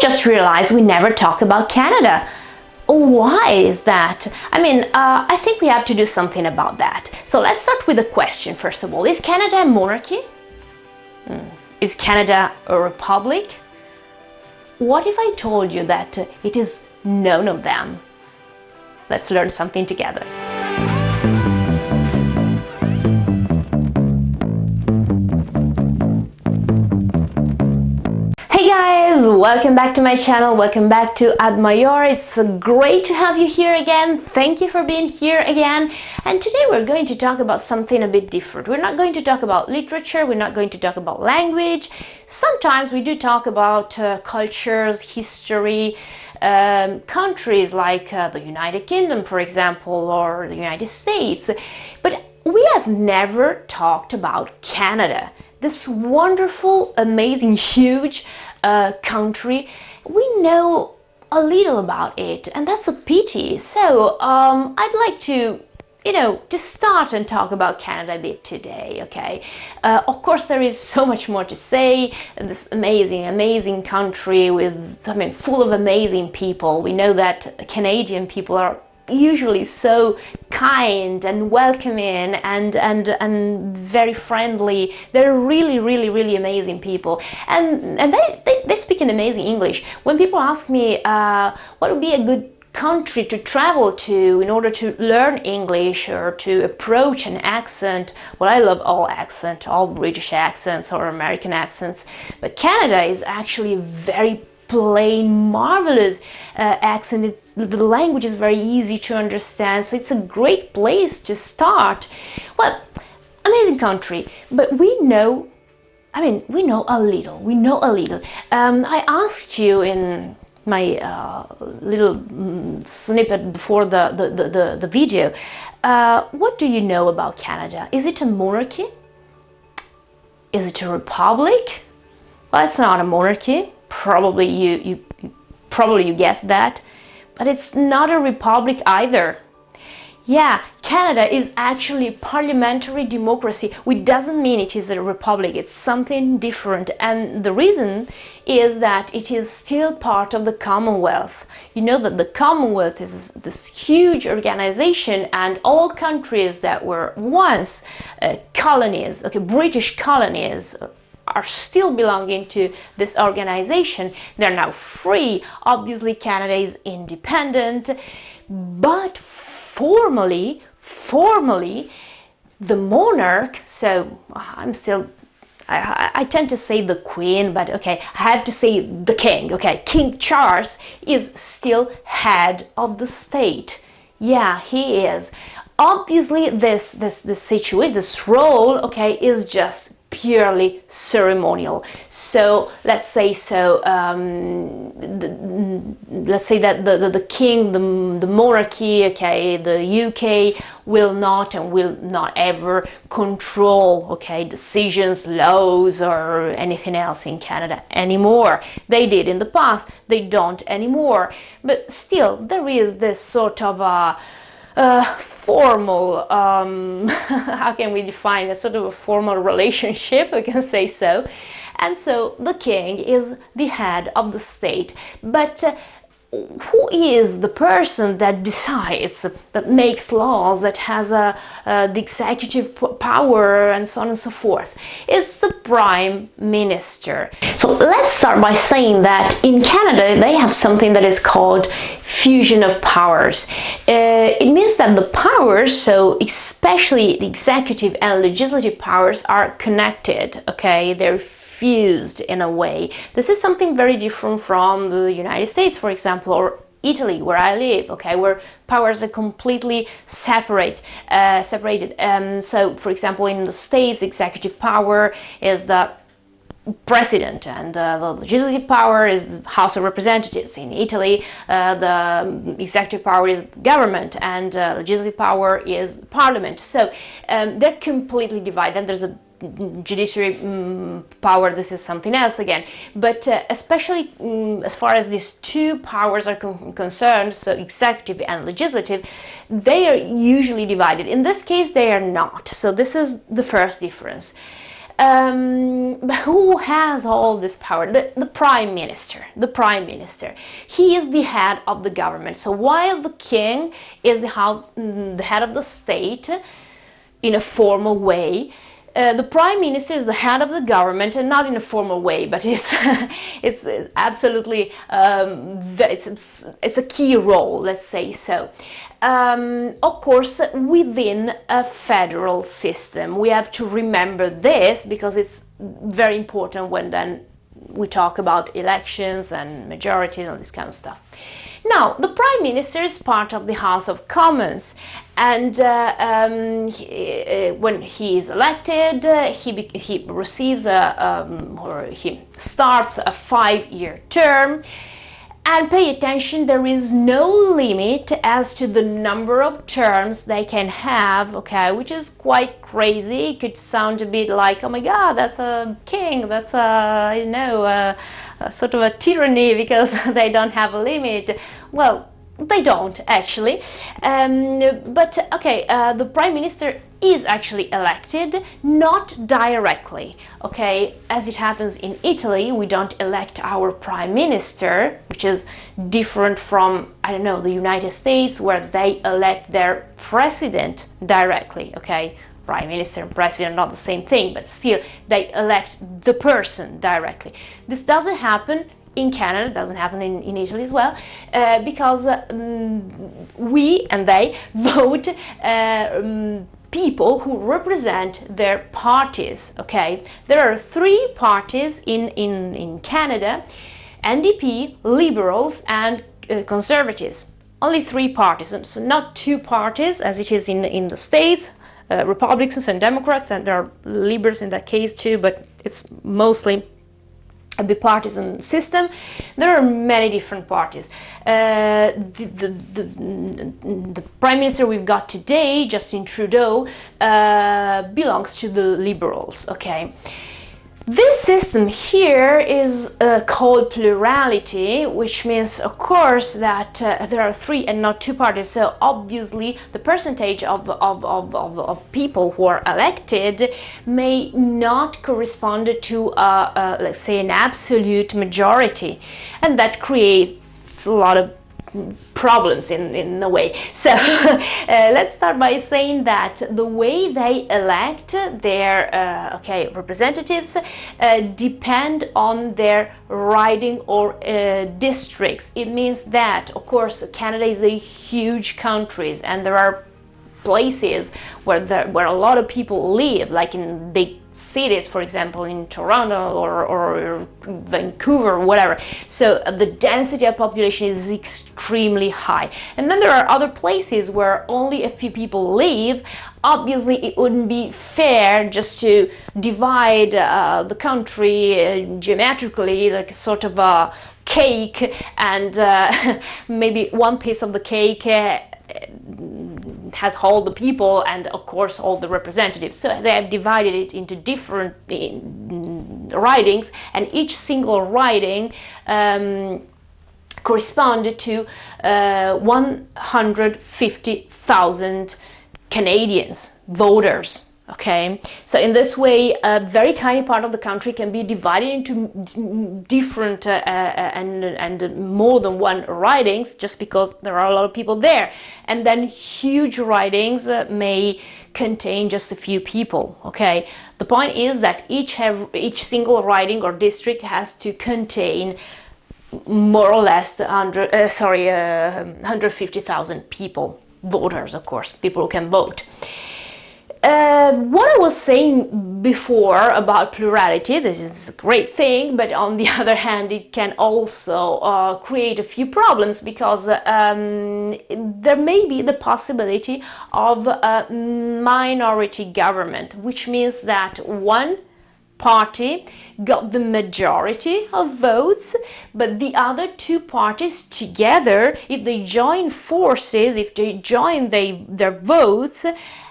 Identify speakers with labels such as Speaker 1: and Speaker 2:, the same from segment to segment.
Speaker 1: just realized we never talk about Canada. Why is that? I think we have to do something about that. So let's start with a question first of all. Is Canada a monarchy? Is Canada a republic? What if I told you that it is none of them? Let's learn something together. Hey guys, welcome back to my channel, welcome back to Ad Maiora. It's great to have you here again. Thank you for being here again. And today we're going to talk about something a bit different. We're not going to talk about literature, we're not going to talk about language. Sometimes we do talk about cultures, history, countries like the United Kingdom, for example, or the United States. But we have never talked about Canada. This wonderful, amazing, huge country. We know a little about it, and that's a pity. So I'd like to start and talk about Canada a bit today, okay? Of course, there is so much more to say. This amazing country with, full of amazing people. We know that Canadian people are usually so kind and welcoming and very friendly. They're really amazing people, and they speak an amazing English. When people ask me what would be a good country to travel to in order to learn English or to approach an accent, well, I love all accents, all British accents or American accents, but Canada is actually very plain, marvelous accent. The language is very easy to understand, so it's a great place to start. Well, amazing country, but we know a little. I asked you in my little snippet before the video, what do you know about Canada? Is it a monarchy? Is it a republic? Well, it's not a monarchy. Probably you guessed that, but it's not a republic either. Yeah, Canada is actually parliamentary democracy, which doesn't mean it is a republic. It's something different, and the reason is that it is still part of the Commonwealth. You know that the Commonwealth is this huge organization, and all countries that were once colonies, British colonies, are still belonging to this organization. They're now free. Obviously, Canada is independent, but formally, the monarch, so I tend to say the Queen, but okay, I have to say the King, okay, King Charles is still head of the state. Yeah, he is. Obviously, this situation, this role, okay, is just purely ceremonial. So let's say let's say that the king, the monarchy, okay, the UK will not ever control, okay, decisions, laws, or anything else in Canada anymore. They did in the past, they don't anymore. But still, there is this sort of formal, how can we define a sort of a formal relationship, I can say so. And so the king is the head of the state, but who is the person that decides, that makes laws, that has the executive power, and so on and so forth? It's the Prime Minister. So let's start by saying that in Canada they have something that is called fusion of powers. It means that the powers, so especially the executive and legislative powers, are connected, okay? They're fused in a way. This is something very different from the United States, for example, or Italy, where I live, okay, where powers are completely separated. So, for example, in the States, executive power is the president, and the legislative power is the House of Representatives. In Italy, the executive power is the government, and legislative power is the parliament. So they're completely divided. There's a judiciary power. This is something else again, but especially as far as these two powers are concerned, so executive and legislative, they are usually divided. In this case they are not, so this is the first difference. But who has all this power? The prime minister. The prime minister. He is the head of the government. So while the king is the head of the state in a formal way, the prime minister is the head of the government, and not in a formal way, but it's it's absolutely it's a key role, let's say so. Of course, within a federal system, we have to remember this because it's very important when then we talk about elections and majorities and this kind of stuff. Now, the Prime Minister is part of the House of Commons, and when he is elected, he receives or he starts a 5-year term. And pay attention, there is no limit as to the number of terms they can have, okay, which is quite crazy. It could sound a bit like, oh my god, that's a king, that's a, you know, sort of a tyranny because they don't have a limit. Well, they don't actually, but okay, the Prime Minister is actually elected, not directly, okay? As it happens in Italy, we don't elect our Prime Minister, which is different from, I don't know, the United States, where they elect their president directly, okay? Prime Minister and President are not the same thing, but still, they elect the person directly. This doesn't happen in Canada, it doesn't happen in Italy as well, because we and they vote people who represent their parties, okay? There are 3 parties in Canada: NDP, Liberals, and Conservatives. Only 3 parties, so not 2 parties as it is in the States, Republicans and Democrats, and there are Liberals in that case too, but it's mostly a bipartisan system. There are many different parties. The Prime Minister we've got today, Justin Trudeau, belongs to the Liberals, okay? This system here is called plurality, which means, of course, that there are 3 and not 2 parties. So obviously, the percentage of people who are elected may not correspond to, let's say, an absolute majority, and that creates a lot of problems in a way. So let's start by saying that the way they elect their representatives depend on their riding or districts. It means that, of course, Canada is a huge country, and there are places where a lot of people live, like in big cities, for example, in Toronto or Vancouver, whatever. So the density of population is extremely high. And then there are other places where only a few people live. Obviously, it wouldn't be fair just to divide the country geometrically, like a sort of a cake, and maybe one piece of the cake has all the people and, of course, all the representatives. So they have divided it into different ridings, and each single riding corresponded to 150,000 Canadians, voters. Okay, so in this way, a very tiny part of the country can be divided into different and more than one ridings, just because there are a lot of people there. And then huge ridings may contain just a few people. Okay, the point is that each single riding or district has to contain more or less 150,000 people, voters, of course, people who can vote. What I was saying before about plurality, this is a great thing, but on the other hand, it can also create a few problems, because there may be the possibility of a minority government, which means that one party got the majority of votes, but the other 2 parties together, if they join forces, if they join their votes,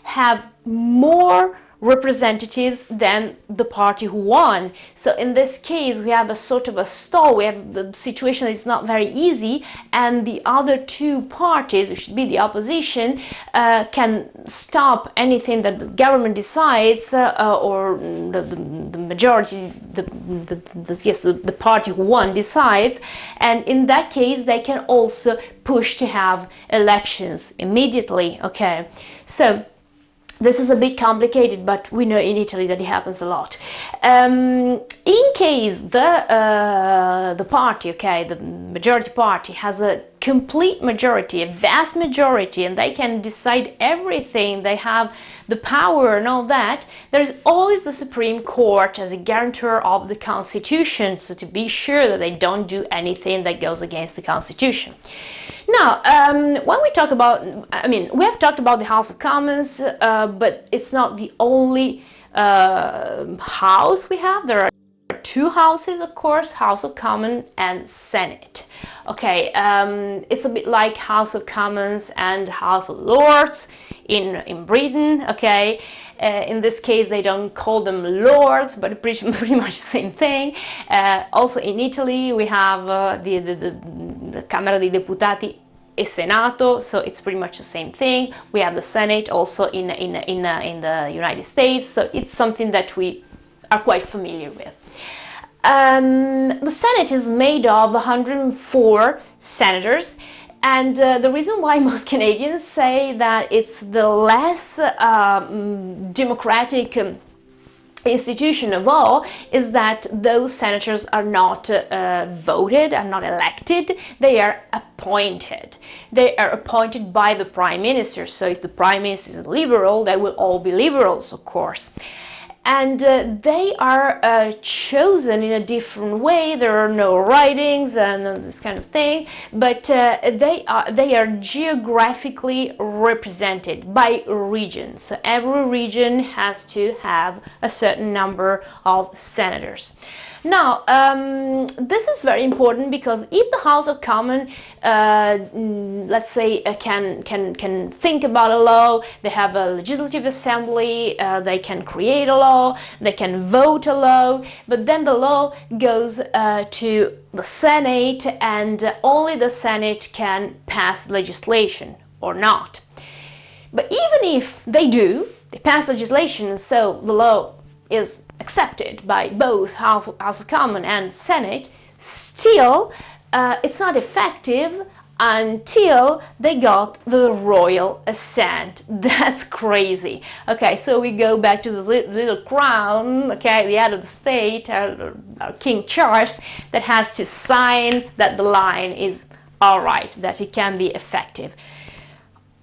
Speaker 1: have more representatives than the party who won. So in this case, we have a sort of a stall, we have a situation that is not very easy, and the other two parties, which should be the opposition, can stop anything that the government decides, or the majority, the party who won decides, and in that case they can also push to have elections immediately. Okay, so this is a bit complicated, but we know in Italy that it happens a lot. In case the party, okay, the majority party has a complete majority, a vast majority, and they can decide everything, they have the power and all that, there's always the Supreme Court as a guarantor of the Constitution, so to be sure that they don't do anything that goes against the Constitution. Now, when we talk about, I mean, we have talked about the House of Commons, but it's not the only house we have. There are two houses, of course, House of Commons and Senate. Okay, it's a bit like House of Commons and House of Lords in Britain. Okay, in this case they don't call them lords, but pretty much the same thing. Also in Italy we have the Camera dei Deputati e Senato, so it's pretty much the same thing. We have the Senate also in the United States, so it's something that we are quite familiar with. The Senate is made of 104 senators, and the reason why most Canadians say that it's the less democratic institution of all is that those senators are not voted, are not elected, they are appointed. They are appointed by the Prime Minister, so if the Prime Minister is a liberal, they will all be liberals, of course. And they are chosen in a different way. There are no writings and this kind of thing, but they are geographically represented by region. So every region has to have a certain number of senators. Now, this is very important because if the House of Commons, let's say, can think about a law, they have a legislative assembly, they can create a law, they can vote a law, but then the law goes to the Senate, and only the Senate can pass legislation or not. But even if they do, they pass legislation, so the law is accepted by both House of Commons and Senate, still it's not effective until they got the royal assent. That's crazy. Okay, so we go back to the little crown, okay, the head of the state, our King Charles, that has to sign that the line is all right, that it can be effective.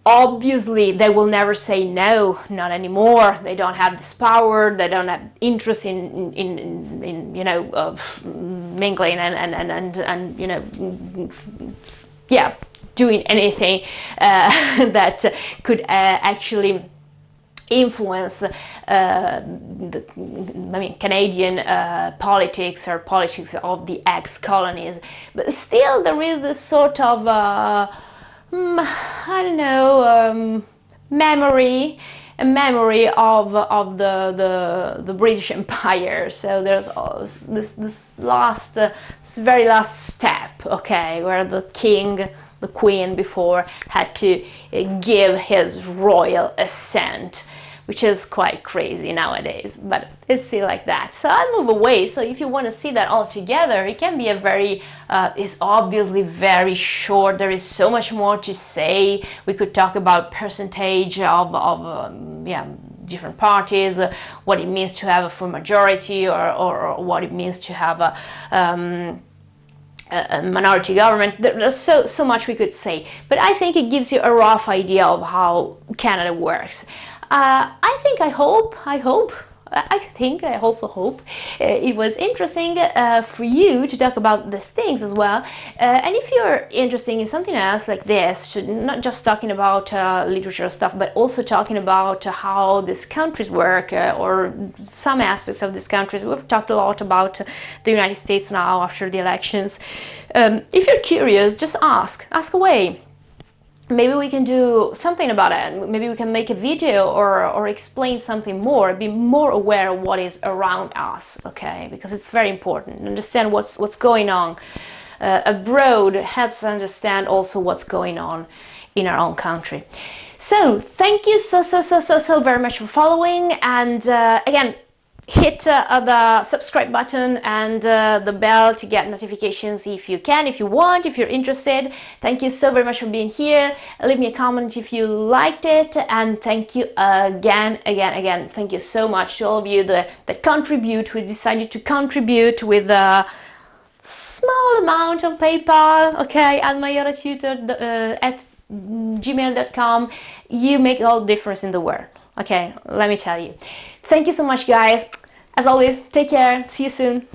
Speaker 1: Obviously, they will never say no, not anymore. They don't have this power. They don't have interest in you know, mingling and you know, yeah, doing anything that could actually influence Canadian politics or politics of the ex-colonies. But still, there is this sort of I don't know, memory of the British Empire. So there's this very last step, okay, where the king, the queen before, had to give his royal assent, which is quite crazy nowadays, but it's still like that. So I'll move away. So if you want to see that all together, it can be a very, it's obviously very short. There is so much more to say. We could talk about percentage of yeah, different parties, what it means to have a full majority, or what it means to have a minority government. There's so much we could say, but I think it gives you a rough idea of how Canada works. I also hope it was interesting for you to talk about these things as well. And if you're interested in something else like this, not just talking about literature stuff, but also talking about how these countries work, or some aspects of these countries. We've talked a lot about the United States now after the elections. If you're curious, just ask away. maybe we can do something about it. Maybe we can make a video or explain something more, be more aware of what is around us, okay? Because it's very important. Understand what's going on abroad helps us understand also what's going on in our own country. So thank you so very much for following, and again, hit the subscribe button and the bell to get notifications if you can, if you want, if you're interested. Thank you so very much for being here. Leave me a comment if you liked it, and thank you again. Thank you so much to all of you that contribute, who decided to contribute with a small amount on PayPal, okay, at maioratutor at gmail.com. You make all the difference in the world, okay, let me tell you. Thank you so much, guys. As always, take care. See you soon.